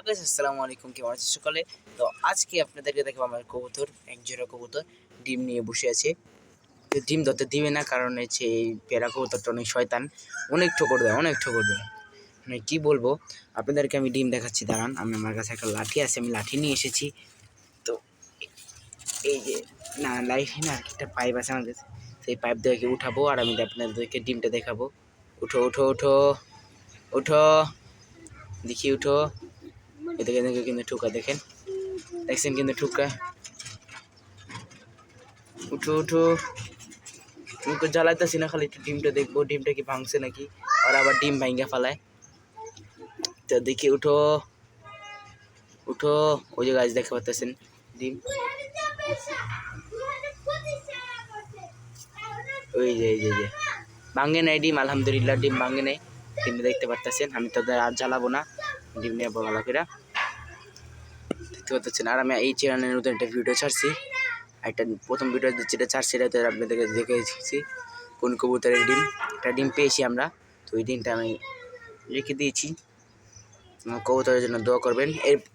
Guys আসসালামু আলাইকুম, কেমন আছেন সকলে? তো আজকে আপনাদেরকে দেখাবো আমার কবুতর, এক জোড়া কবুতর ডিম নিয়ে বসে আছে। তো ডিম ধরতে দিবে না, কারণ হচ্ছে এই পেয়ারা কবুতরটা অনেক শয়তান, অনেক ঠোকর দেয়, অনেক ঠোকর দেয়। মানে কী বলবো আপনাদেরকে, আমি ডিম দেখাচ্ছি, দাঁড়ান। আমার কাছে একটা লাঠি আছে, আমি লাঠি নিয়ে এসেছি। তো এই যে না লাঠি না, একটা পাইপ আছে আমার কাছে, সেই পাইপ দিয়ে উঠাবো আর আমি আপনাদেরকে ডিমটা দেখাবো। উঠো উঠো উঠো উঠো, দেখি উঠো। এদিকে কিন্তু ঠুকা দেখেন, দেখছেন কিন্তু ঠুকা। উঠো উঠো, তোমাকে জ্বালাইতেছি না, খালি একটু ডিমটা দেখবো, ডিমটা কি ভাঙছে নাকি, আর আবার ডিম ভাঙ্গা ফালায়। তো দেখি উঠো উঠো, ওই যে গাছ দেখতে পাচ্ছেন ডিম, ওই যে এই যে ভাঙে নাই ডিম, আলহামদুলিল্লাহ ডিম ভাঙে নাই। ডিমটা দেখতে পারতেছেন, আমি তো আর জ্বালাবো না, ডিম নিয়ে ভালো করে দেখতে পাচ্ছেন। আর আমি এই চ্যানেলের নতুন একটা ভিডিও ছাড়ছি, একটা প্রথম ভিডিও যেটা ছাড়ছি সেটাতে আপনাদেরকে দেখেছি কোন কবুতরের ডিম, একটা ডিম পেয়েছি আমরা। তো ওই ডিমটা আমি রেখে দিয়েছি, কবুতরের জন্য দোয়া করবেন।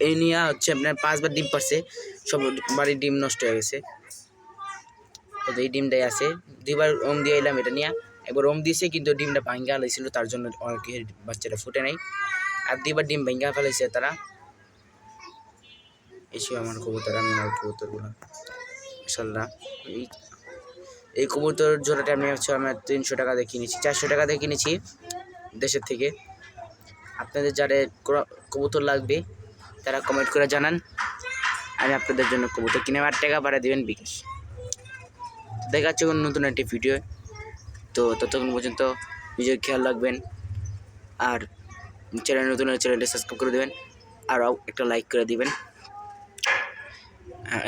এই নিয়ে হচ্ছে আপনার 5বার ডিম পারছে, সব বাড়ির ডিম নষ্ট হয়ে গেছে। তো এই ডিমটাই আছে, 2বার ওম দিয়ে এলাম এটা নিয়ে। একবার ওম দিয়েছে কিন্তু ডিমটা ভাঙ্গা ফেলাইছিল, তার জন্য অনেকের বাচ্চাটা ফুটে নাই। আর 2বার ডিম ভাঙ্গা ফেলাইছে তারা। এসে আমার কবুতর, আমি আমার কবুতরগুলো মাশাআল্লাহ। এই কবুতর জোড়াটা আমি হচ্ছে আমার 300 টাকা দিয়ে কিনেছি, 400 টাকা দিয়ে কিনেছি দেশের থেকে। আপনাদের যারা কবুতর লাগবে তারা কমেন্ট করে জানান, আমি আপনাদের জন্য কবুতর কিনে আমার টাকা পাঠিয়ে দেবেন বিকাশ। দেখা যাচ্ছে কোনো নতুন একটি ভিডিও। তো ততক্ষণ পর্যন্ত নিজের খেয়াল রাখবেন, আর চ্যানেল নতুন চ্যানেলটা সাবস্ক্রাইব করে দেবেন, আর একটা লাইক করে দিবেন।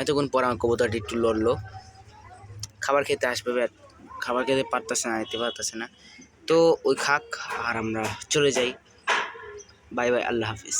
এতক্ষণ পর আমার কবুতরটি একটু লড়লো, খাবার খেতে আসবে, খাবার খেতে পারতেছে না, যেতে পারতেছে না। তো ওই খাক আর আমরা চলে যাই। বাই বাই, আল্লাহ হাফিজ।